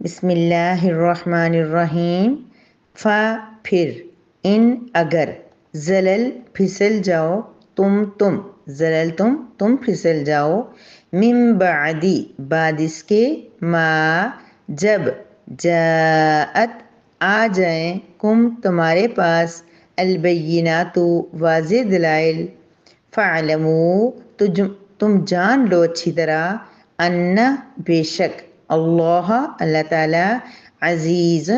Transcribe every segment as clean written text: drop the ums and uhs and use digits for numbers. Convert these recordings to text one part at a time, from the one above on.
بسم اللہ الرحمن الرحیم۔ فا پھر، ان اگر، زلل پھسل جاؤ، تم زلل تم پھسل جاؤ، من بعدی بعد اس کے، ما جب، جاءت آ جائیں، کم تمہارے پاس، البینات واضح دلائل، فَاعْلَمُوا تم جان لو اچھی طرح، ان بے شک، اللہ تعالیٰ، عزیز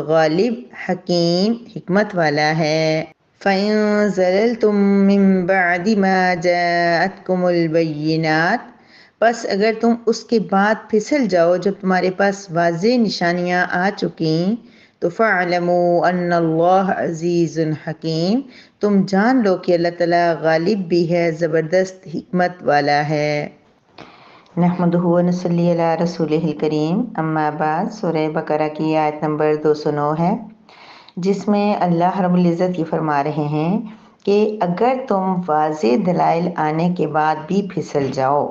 غالب، حکیم حکمت والا ہے۔ فَإِن زَلَلْتُم مِّن بَعْدِ مَا جَاءَتْكُمُ الْبَيِّنَاتُ پس اگر تم اس کے بعد پھسل جاؤ جب تمہارے پاس واضح نشانیاں آ چکیں، تو فَاعْلَمُوا أَنَّ اللَّهَ عَزِيزٌ حَكِيمٌ تم جان لو کہ اللہ تعالیٰ غالب بھی ہے، زبردست حکمت والا ہے۔ نحمدہ و نصلی علی رسولہ الکریم، اما بعد۔ سورہ بقرہ کی آیت نمبر 209 ہے، جس میں اللہ رب العزت یہ فرما رہے ہیں کہ اگر تم واضح دلائل آنے کے بعد بھی پھسل جاؤ،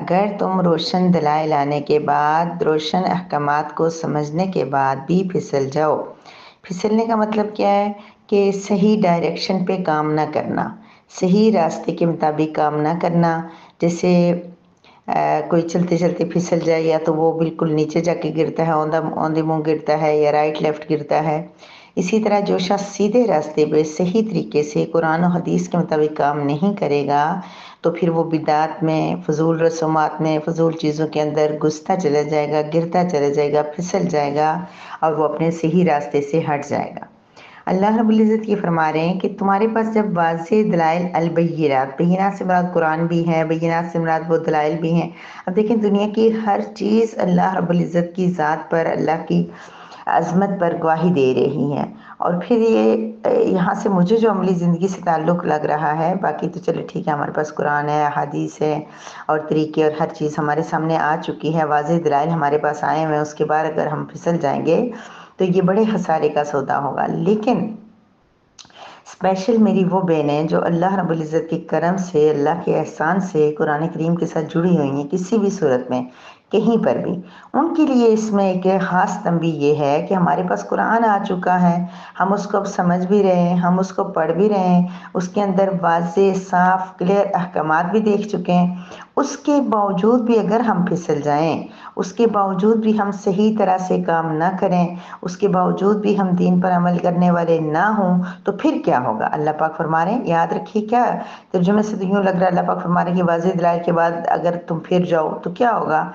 اگر تم روشن دلائل آنے کے بعد، روشن احکامات کو سمجھنے کے بعد بھی پھسل جاؤ۔ پھسلنے کا مطلب کیا ہے کہ صحیح ڈائریکشن پہ کام نہ کرنا، صحیح راستے کے مطابق کام نہ کرنا۔ جیسے کوئی چلتے چلتے پھسل جائے، یا تو وہ بالکل نیچے جا کے گرتا ہے، اوندے منہ گرتا ہے، یا رائٹ لیفٹ گرتا ہے۔ اسی طرح جو شخص سیدھے راستے پہ صحیح طریقے سے قرآن و حدیث کے مطابق کام نہیں کرے گا، تو پھر وہ بدعات میں، فضول رسومات میں، فضول چیزوں کے اندر گھستا چلا جائے گا، گرتا چلا جائے گا، پھسل جائے گا، اور وہ اپنے صحیح راستے سے ہٹ جائے گا۔ اللہ رب العزت یہ فرما رہے ہیں کہ تمہارے پاس جب واضح دلائل، البینات، بینات سے مراد قرآن بھی ہے، بینات سے مراد وہ دلائل بھی ہیں۔ اب دیکھیں، دنیا کی ہر چیز اللہ رب العزت کی ذات پر، اللہ کی عظمت پر گواہی دے رہی ہیں، اور پھر یہ یہاں سے مجھے جو عملی زندگی سے تعلق لگ رہا ہے، باقی تو چلے ٹھیک ہے، ہمارے پاس قرآن ہے، حدیث ہے، اور طریقے اور ہر چیز ہمارے سامنے آ چکی ہے، واضح دلائل ہمارے پاس آئے ہوئے ہیں، اس کے بعد اگر ہم پھسل جائیں گے تو یہ بڑے خسارے کا سودا ہوگا۔ لیکن اسپیشل میری وہ بہنیں جو اللہ رب العزت کے کرم سے، اللہ کے احسان سے قرآن کریم کے ساتھ جڑی ہوئی ہیں کسی بھی صورت میں، کہیں پر بھی، ان کے لیے اس میں ایک خاص تنبیہ یہ ہے کہ ہمارے پاس قرآن آ چکا ہے، ہم اس کو اب سمجھ بھی رہے ہیں، ہم اس کو پڑھ بھی رہے ہیں، اس کے اندر واضح، صاف، کلیئر احکامات بھی دیکھ چکے ہیں۔ اس کے باوجود بھی اگر ہم پھسل جائیں، اس کے باوجود بھی ہم صحیح طرح سے کام نہ کریں، اس کے باوجود بھی ہم دین پر عمل کرنے والے نہ ہوں، تو پھر کیا ہوگا؟ اللہ پاک فرما رہے ہیں، یاد رکھیے، کیا ترجمے سے تو یوں لگ رہا ہے اللہ پاک فرما رہے ہیں کہ واضح دلائل کے بعد اگر تم پھر جاؤ تو کیا ہوگا؟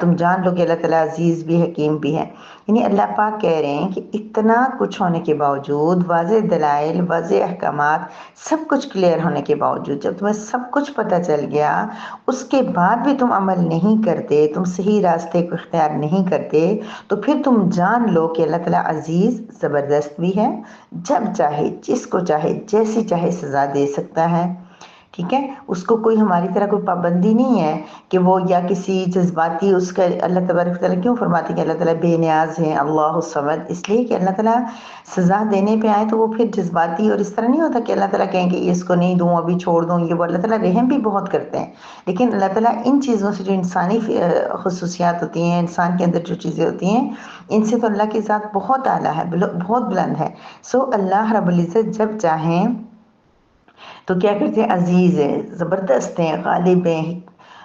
تم جان لو کہ اللہ تعالیٰ عزیز بھی، حکیم بھی ہے۔ یعنی اللہ پاک کہہ رہے ہیں کہ اتنا کچھ ہونے کے باوجود، واضح دلائل، واضح احکامات، سب کچھ کلیئر ہونے کے باوجود، جب تمہیں سب کچھ پتہ چل گیا، اس کے بعد بھی تم عمل نہیں کرتے، تم صحیح راستے کو اختیار نہیں کرتے، تو پھر تم جان لو کہ اللہ تعالیٰ عزیز، زبردست بھی ہے، جب چاہے، جس کو چاہے، جیسی چاہے سزا دے سکتا ہے۔ ٹھیک ہے، اس کو کوئی، ہماری طرح کوئی پابندی نہیں ہے کہ وہ یا کسی جذباتی، اس کا اللہ تبارک تعالیٰ کیوں فرماتے ہیں کہ اللہ تعالیٰ بے نیاز ہیں، اللہ الصمد، اس لیے کہ اللہ تعالیٰ سزا دینے پہ آئے تو وہ پھر جذباتی، اور اس طرح نہیں ہوتا کہ اللہ تعالیٰ کہیں کہ اس کو نہیں دوں، ابھی چھوڑ دوں، یہ وہ، اللہ تعالیٰ رحم بھی بہت کرتے ہیں، لیکن اللہ تعالیٰ ان چیزوں سے جو انسانی خصوصیات ہوتی ہیں، انسان کے اندر جو چیزیں ہوتی ہیں، ان سے تو اللہ کی ذات بہت اعلیٰ ہے، بہت بلند ہے۔ اللہ رب العزت جب چاہیں تو کیا کرتے ہیں؟ عزیز ہیں، زبردست ہیں، غالب ہیں،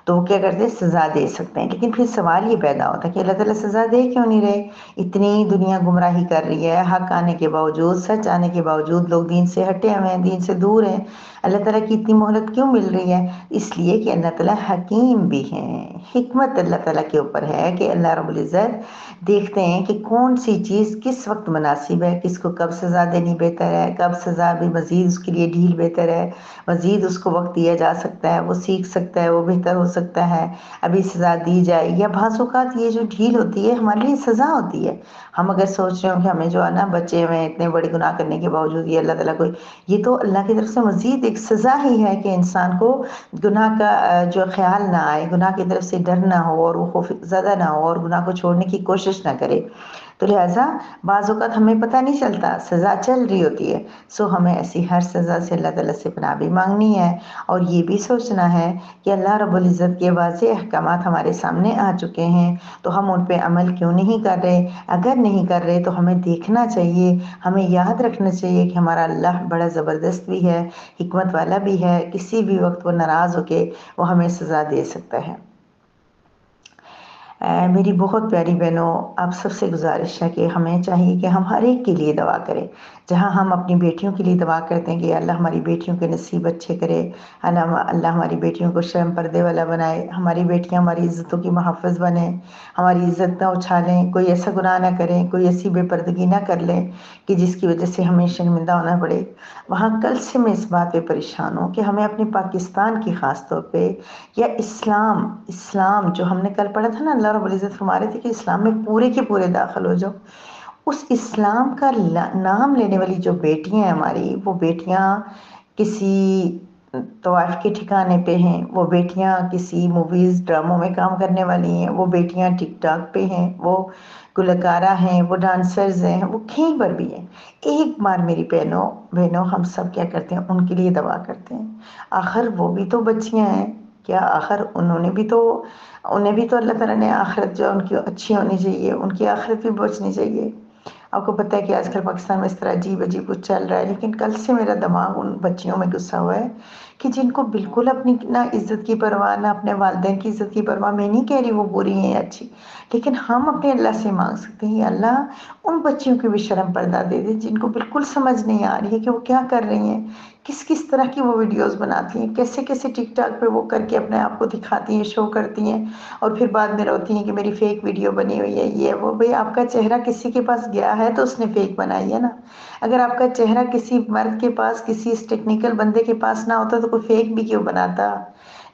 تو وہ کیا کرتے ہیں؟ سزا دے سکتے ہیں۔ لیکن پھر سوال یہ پیدا ہوتا ہے کہ اللہ تعالیٰ سزا دے کیوں نہیں رہے؟ اتنی دنیا گمراہی کر رہی ہے، حق آنے کے باوجود، سچ آنے کے باوجود لوگ دین سے ہٹے ہوئے ہیں، دین سے دور ہیں، اللہ تعالیٰ کی اتنی مہلت کیوں مل رہی ہے؟ اس لیے کہ اللہ تعالیٰ حکیم بھی ہیں، حکمت اللہ تعالیٰ کے اوپر ہے کہ اللہ رب العزت دیکھتے ہیں کہ کون سی چیز کس وقت مناسب ہے، کس کو کب سزا دینی بہتر ہے، کب سزا بھی مزید اس کے لیے ڈھیل بہتر ہے، مزید اس کو وقت دیا جا سکتا ہے، وہ سیکھ سکتا ہے، وہ بہتر ہو سکتا ہے، ابھی سزا دی جائے، یا بعض اوقات یہ جو ڈھیل ہوتی ہے ہمارے لیے سزا ہوتی ہے۔ ہم اگر سوچ رہے ہوں کہ ہمیں جو ہے نا، بچے میں اتنے بڑے گناہ کرنے کے باوجود یہ اللہ تعالیٰ کو، یہ تو اللہ کی طرف سے مزید ایک سزا ہی ہے کہ انسان کو گناہ کا جو خیال نہ آئے، گناہ کی طرف سے ڈر نہ ہو، اور وہ خوف زدہ نہ ہو، اور گناہ کو چھوڑنے کی کوشش نہ کرے۔ تو لہٰذا بعض اوقات ہمیں پتہ نہیں چلتا، سزا چل رہی ہوتی ہے، سو ہمیں ایسی ہر سزا سے اللہ تعالیٰ سے پناہ بھی مانگنی ہے، اور یہ بھی سوچنا ہے کہ اللہ رب العزت کے واضح احکامات ہمارے سامنے آ چکے ہیں، تو ہم ان پہ عمل کیوں نہیں کر رہے؟ اگر نہیں کر رہے تو ہمیں دیکھنا چاہیے، ہمیں یاد رکھنا چاہیے کہ ہمارا اللہ بڑا زبردست بھی ہے، حکمت والا بھی ہے، کسی بھی وقت وہ ناراض ہو کے وہ ہمیں سزا دے سکتا ہے۔ میری بہت پیاری بہنوں، آپ سب سے گزارش ہے کہ ہمیں چاہیے کہ ہم ہر ایک کے لیے دعا کریں، جہاں ہم اپنی بیٹیوں کے لیے دعا کرتے ہیں کہ اللہ ہماری بیٹیوں کے نصیب اچھے کرے، اللہ ہماری بیٹیوں کو شرم پردے والا بنائے، ہماری بیٹیاں ہماری عزتوں کی محافظ بنیں، ہماری عزت نہ اچھالیں، کوئی ایسا گناہ نہ کریں، کوئی ایسی بے پردگی نہ کر لیں کہ جس کی وجہ سے ہمیں شرمندہ ہونا پڑے۔ وہاں کل سے میں اس بات پہ پریشان ہوں کہ ہمیں اپنے پاکستان کی خاص طور پہ، یا اسلام جو ہم نے کل پڑھا تھا نا، اللہ رب العزت فرما رہے تھے کہ اسلام میں پورے کے پورے داخل ہو جاؤ، اس اسلام کا نام لینے والی جو بیٹیاں ہیں ہماری، وہ بیٹیاں کسی طوائف کے ٹھکانے پہ ہیں، وہ بیٹیاں کسی موویز ڈراموں میں کام کرنے والی ہیں، وہ بیٹیاں ٹک ٹاک پہ ہیں، وہ گلوکارہ ہیں، وہ ڈانسرز ہیں، وہ کہیں پر بھی ہیں۔ ایک بار میری بہنوں ہم سب کیا کرتے ہیں؟ ان کے لیے دعا کرتے ہیں۔ آخر وہ بھی تو بچیاں ہیں، کیا آخر انہیں بھی تو اللہ تعالیٰ نے آخرت جو ان کی اچھی ہونی چاہیے، ان کی آخرت بھی بچنی چاہیے۔ آپ کو پتہ ہے کہ آج کل پاکستان میں اس طرح عجیب کچھ چل رہا ہے، لیکن کل سے میرا دماغ ان بچیوں میں غصہ ہوا ہے کہ جن کو بالکل اپنی نہ عزت کی پرواہ، نہ اپنے والدین کی عزت کی پرواہ۔ میں نہیں کہہ رہی وہ بری ہیں یا اچھی، لیکن ہم اپنے اللہ سے مانگ سکتے ہیں، اللہ ان بچیوں کی بھی شرم پردہ دے دے جن کو بالکل سمجھ نہیں آ رہی ہے کہ وہ کیا کر رہی ہیں، کس طرح کی وہ ویڈیوز بناتی ہیں، کیسے ٹک ٹاک پہ وہ کر کے اپنے آپ کو دکھاتی ہیں، شو کرتی ہیں، اور پھر بعد میں روتی ہیں کہ میری فیک ویڈیو بنی ہوئی ہے، یہ وہ۔ بھئی آپ کا چہرہ کسی کے پاس گیا ہے تو اس نے فیک بنائی ہے نا۔ اگر آپ کا چہرہ کسی مرد کے پاس، کسی اس ٹیکنیکل بندے کے پاس نہ ہوتا تو کوئی فیک بھی کیوں بناتا؟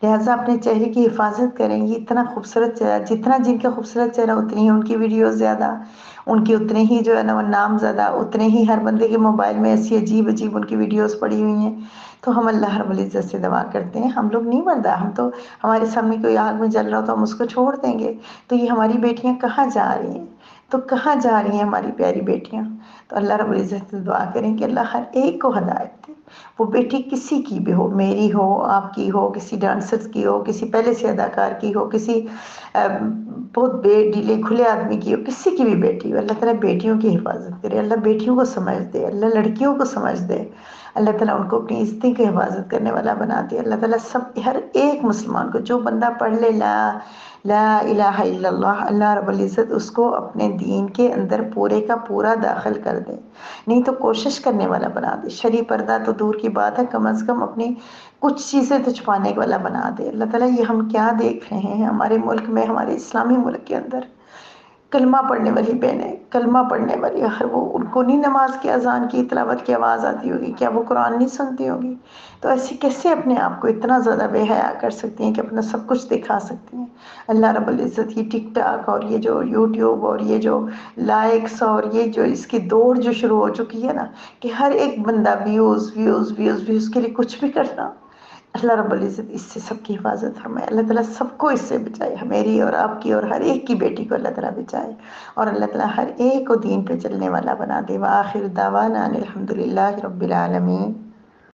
لہٰذا اپنے چہرے کی حفاظت کریں گی۔ اتنا خوبصورت چہرہ، جتنا جن کا خوبصورت چہرہ اتنی ہی ان کی ویڈیوز زیادہ، ان کی اتنے ہی جو ہے نا وہ نام زیادہ، اتنے ہی ہر بندے کے موبائل میں ایسی عجیب ان کی ویڈیوز پڑی ہوئی ہیں۔ تو ہم اللہ رب العزت سے دعا کرتے ہیں، ہم لوگ نہیں مردہ، ہم تو ہمارے سامنے کوئی آگ میں جل رہا ہو تو ہم اس کو چھوڑ دیں گے؟ تو یہ ہماری بیٹیاں کہاں جا رہی ہیں؟ تو کہاں جا رہی ہیں ہماری پیاری بیٹیاں؟ تو اللہ رب العزت سے دعا کریں کہ اللہ ہر ایک کو ہدایت دے، وہ بیٹی کسی کی بھی ہو، میری ہو، آپ کی ہو، کسی ڈانسر کی ہو، کسی پہلے سے اداکار کی ہو، کسی بہت بے ڈیلے کھلے آدمی کی ہو، کسی کی بھی بیٹی ہو، اللہ تعالیٰ بیٹیوں کی حفاظت کرے، اللہ بیٹیوں کو سمجھ دے، اللہ لڑکیوں کو سمجھ دے، اللہ تعالیٰ ان کو اپنی عزتیں کی حفاظت کرنے والا بنا دے۔ اللہ تعالیٰ ہر ایک مسلمان کو، جو بندہ پڑھ لے لا الہ الا اللہ، اللہ رب العزت اس کو اپنے دین کے اندر پورے کا پورا داخل کر دے، نہیں تو کوشش کرنے والا بنا دے۔ شرعی پردہ تو دور کی بات ہے، کم از کم اپنی کچھ چیزیں تو چھپانے والا بنا دے۔ اللہ تعالیٰ یہ ہم کیا دیکھ رہے ہیں ہمارے ملک میں، ہمارے اسلامی ملک کے اندر؟ کلمہ پڑھنے والی بہنیں، کلمہ پڑھنے والی، وہ ان کو نہیں نماز کی اذان کی تلاوت کی آواز آتی ہوگی؟ کیا وہ قرآن نہیں سنتی ہوگی؟ تو ایسے کیسے اپنے آپ کو اتنا زیادہ بے حیا کر سکتی ہیں کہ اپنا سب کچھ دکھا سکتی ہیں؟ اللہ رب العزت یہ ٹک ٹاک اور یہ جو یوٹیوب اور یہ جو لائکس اور یہ جو اس کی دوڑ جو شروع ہو چکی ہے نا، کہ ہر ایک بندہ ویوز ویوز ویوز ویوز کے لیے کچھ بھی کرنا، اللہ رب العزت اس سے سب کی حفاظت فرمائے۔ اللہ تعالیٰ سب کو اس سے بچائے، میری اور آپ کی اور ہر ایک کی بیٹی کو اللہ تعالیٰ بچائے، اور اللہ تعالیٰ ہر ایک کو دین پہ چلنے والا بنا دے۔ وآخر دعوانا ان الحمد للہ رب العالمین۔